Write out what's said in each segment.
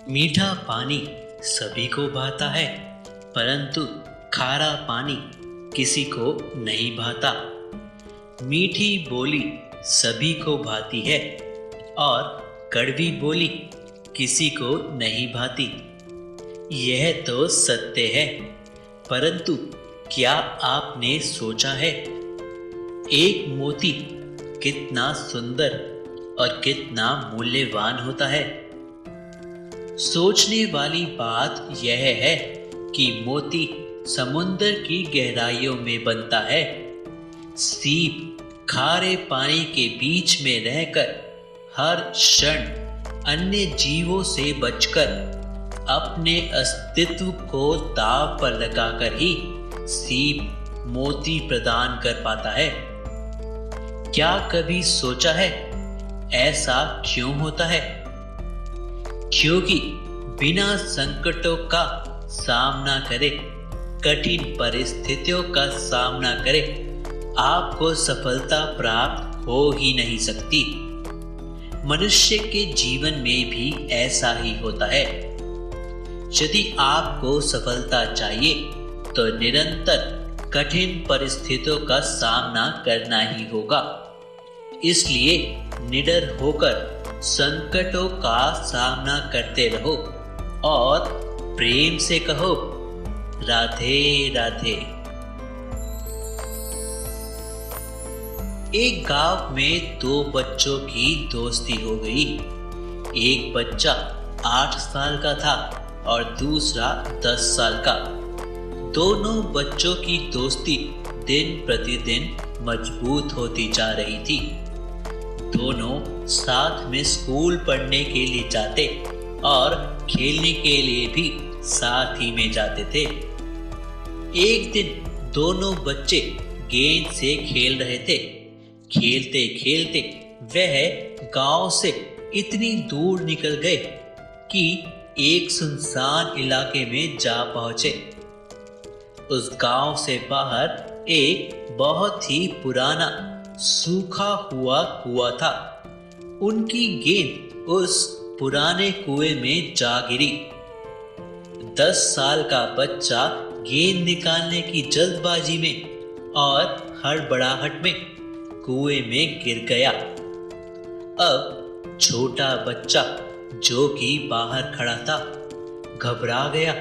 मीठा पानी सभी को भाता है, परंतु खारा पानी किसी को नहीं भाता। मीठी बोली सभी को भाती है और कड़वी बोली किसी को नहीं भाती। यह तो सत्य है, परंतु क्या आपने सोचा है एक मोती कितना सुंदर और कितना मूल्यवान होता है? सोचने वाली बात यह है कि मोती समुद्र की गहराइयों में बनता है। सीप खारे पानी के बीच में रहकर हर क्षण अन्य जीवों से बचकर अपने अस्तित्व को दांव पर लगाकर ही सीप मोती प्रदान कर पाता है। क्या कभी सोचा है ऐसा क्यों होता है? क्योंकि बिना संकटों का सामना करे, कठिन परिस्थितियों का सामना करे, आपको सफलता प्राप्त हो ही नहीं सकती। मनुष्य के जीवन में भी ऐसा ही होता है। यदि आपको सफलता चाहिए तो निरंतर कठिन परिस्थितियों का सामना करना ही होगा। इसलिए निडर होकर संकटों का सामना करते रहो और प्रेम से कहो, राधे राधे। एक गांव में दो बच्चों की दोस्ती हो गई। एक बच्चा 8 साल का था और दूसरा 10 साल का। दोनों बच्चों की दोस्ती दिन प्रतिदिन मजबूत होती जा रही थी। दोनों साथ में स्कूल पढ़ने के लिए जाते और खेलने के लिए भी साथ ही में जाते थे। एक दिन दोनों बच्चे गेंद से खेल रहे थे। खेलते खेलते वह गांव से इतनी दूर निकल गए कि एक सुनसान इलाके में जा पहुंचे। उस गांव से बाहर एक बहुत ही पुराना सूखा हुआ कुआं था। उनकी गेंद उस पुराने कुएं में जा गिरी। 10 साल का बच्चा गेंद निकालने की जल्दबाजी में और हड़बड़ाहट में कुएं में गिर गया। अब छोटा बच्चा जो कि बाहर खड़ा था घबरा गया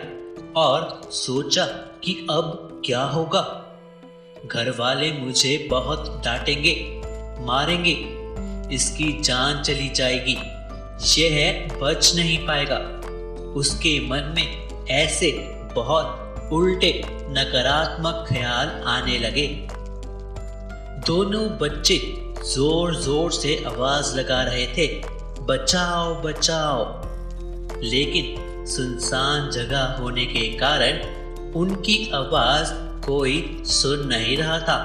और सोचा कि अब क्या होगा। घर वाले मुझे बहुत डांटेंगे, मारेंगे, इसकी जान चली जाएगी, यह बच नहीं पाएगा। उसके मन में ऐसे बहुत उल्टे नकारात्मक ख्याल आने लगे। दोनों बच्चे जोर जोर से आवाज लगा रहे थे, बचाओ बचाओ, लेकिन सुनसान जगह होने के कारण उनकी आवाज कोई सुन नहीं रहा था।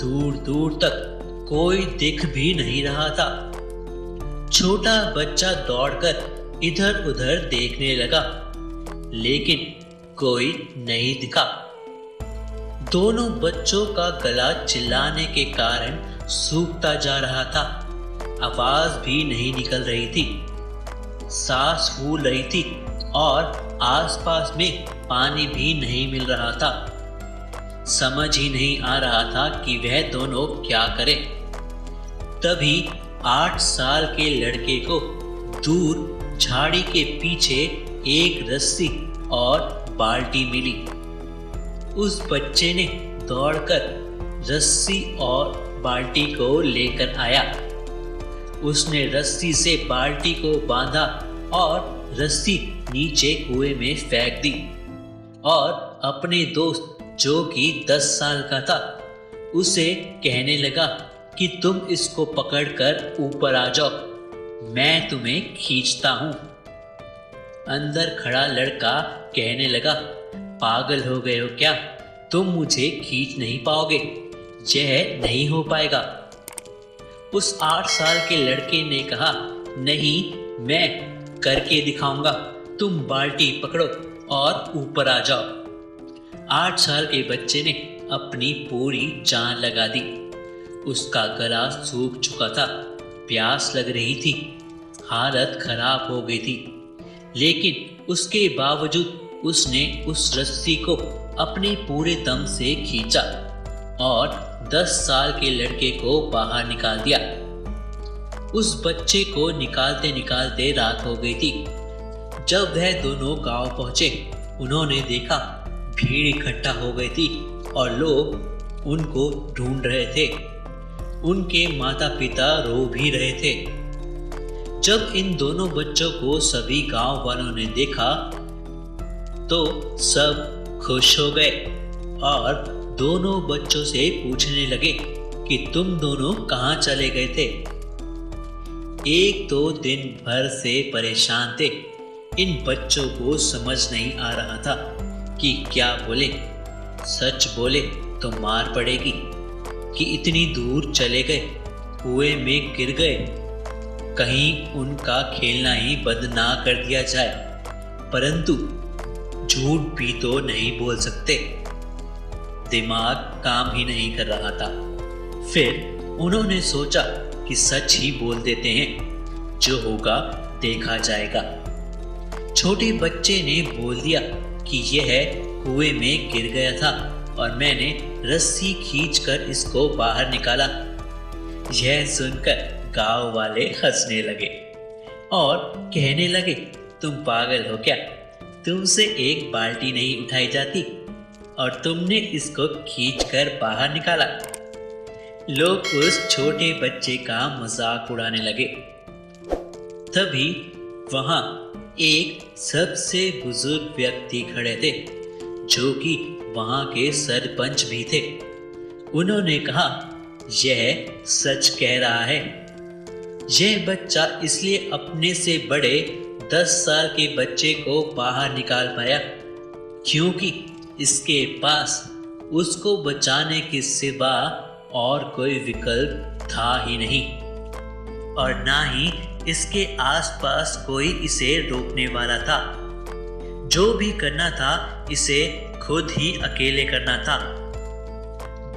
दूर दूर तक कोई दिख भी नहीं रहा था। छोटा बच्चा दौड़कर इधर उधर देखने लगा, लेकिन कोई नहीं दिखा। दोनों बच्चों का गला चिल्लाने के कारण सूखता जा रहा था। आवाज भी नहीं निकल रही थी। सांस फूल रही थी और आसपास में पानी भी नहीं मिल रहा था। समझ ही नहीं आ रहा था कि वह दोनों क्या करें। तभी 8 साल के लड़के को दूर झाड़ी के पीछे एक रस्सी और बाल्टी मिली। उस बच्चे ने दौड़कर रस्सी और बाल्टी को लेकर आया। उसने रस्सी से बाल्टी को बांधा और रस्सी नीचे कुएं में फेंक दी और अपने दोस्त जो कि 10 साल का था उसे कहने लगा कि तुम इसको पकड़कर ऊपर आ जाओ, मैं तुम्हें खींचता हूं। अंदर खड़ा लड़का कहने लगा, पागल हो गए हो क्या? तुम मुझे खींच नहीं पाओगे, यह नहीं हो पाएगा। उस 8 साल के लड़के ने कहा, नहीं, मैं करके दिखाऊंगा, तुम बाल्टी पकड़ो और ऊपर आ जाओ। 8 साल के बच्चे ने अपनी पूरी जान लगा दी। उसका गला सूख चुका था, प्यास लग रही थी, हालत खराब हो गई थी। लेकिन उसके बावजूद उसने उस रस्सी को अपने पूरे दम से खींचा और 10 साल के लड़के को बाहर निकाल दिया। उस बच्चे को निकालते निकालते रात हो गई थी। जब वह दोनों गांव पहुंचे, उन्होंने देखा भीड़ इकट्ठा हो गई थी और लोग उनको ढूंढ रहे थे। उनके माता पिता रो भी रहे थे। जब इन दोनों बच्चों को सभी गांव वालों ने देखा तो सब खुश हो गए और दोनों बच्चों से पूछने लगे कि तुम दोनों कहाँ चले गए थे। एक दो दिन भर से परेशान थे। इन बच्चों को समझ नहीं आ रहा था कि क्या बोले। सच बोले तो मार पड़ेगी कि इतनी दूर चले गए, कुएं में गिर गए, कहीं उनका खेलना ही बंद ना कर दिया जाए। परंतु झूठ भी तो नहीं बोल सकते। दिमाग काम ही नहीं कर रहा था। फिर उन्होंने सोचा कि सच ही बोल देते हैं, जो होगा देखा जाएगा। छोटे बच्चे ने बोल दिया कि यह कुएं में गिर गया था और मैंने रस्सी खींचकर इसको बाहर निकाला। यह सुनकर गांव वाले हंसने लगे और कहने लगे, तुम पागल हो क्या? तुमसे एक बाल्टी नहीं उठाई जाती और तुमने इसको खींचकर बाहर निकाला। लोग उस छोटे बच्चे का मजाक उड़ाने लगे। तभी वहां एक सबसे बुजुर्ग व्यक्ति खड़े थे, जो कि वहां के सरपंच भी थे। उन्होंने कहा, यह सच कह रहा है। यह बच्चा इसलिए अपने से बड़े 10 साल के बच्चे को बाहर निकाल पाया क्योंकि इसके पास उसको बचाने के सिवा और कोई विकल्प था ही नहीं और ना ही इसके आसपास कोई इसे रोकने वाला था। जो भी करना था इसे खुद ही अकेले करना था।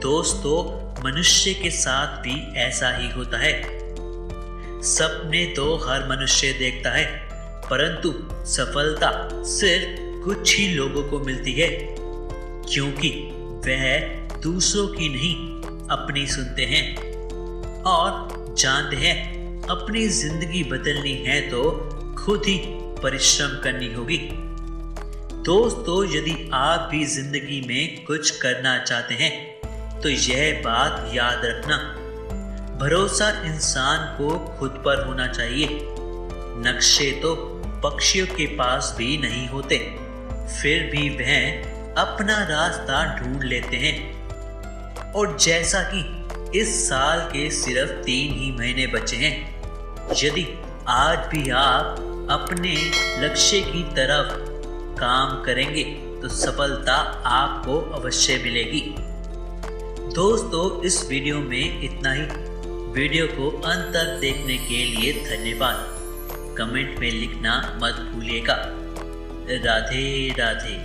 दोस्तों, मनुष्य के साथ भी ऐसा ही होता है। सपने तो हर मनुष्य देखता है, परंतु सफलता सिर्फ कुछ ही लोगों को मिलती है क्योंकि वह दूसरों की नहीं अपनी सुनते हैं और जानते हैं अपनी जिंदगी बदलनी है तो खुद ही परिश्रम करनी होगी। दोस्तों, यदि आप भी जिंदगी में कुछ करना चाहते हैं तो यह बात याद रखना, भरोसा इंसान को खुद पर होना चाहिए। नक्शे तो पक्षियों के पास भी नहीं होते, फिर भी वह अपना रास्ता ढूंढ लेते हैं। और जैसा कि इस साल के सिर्फ 3 ही महीने बचे हैं, यदि आज भी आप अपने लक्ष्य की तरफ काम करेंगे तो सफलता आपको अवश्य मिलेगी। दोस्तों, इस वीडियो में इतना ही। वीडियो को अंत तक देखने के लिए धन्यवाद। कमेंट में लिखना मत भूलिएगा। राधे राधे।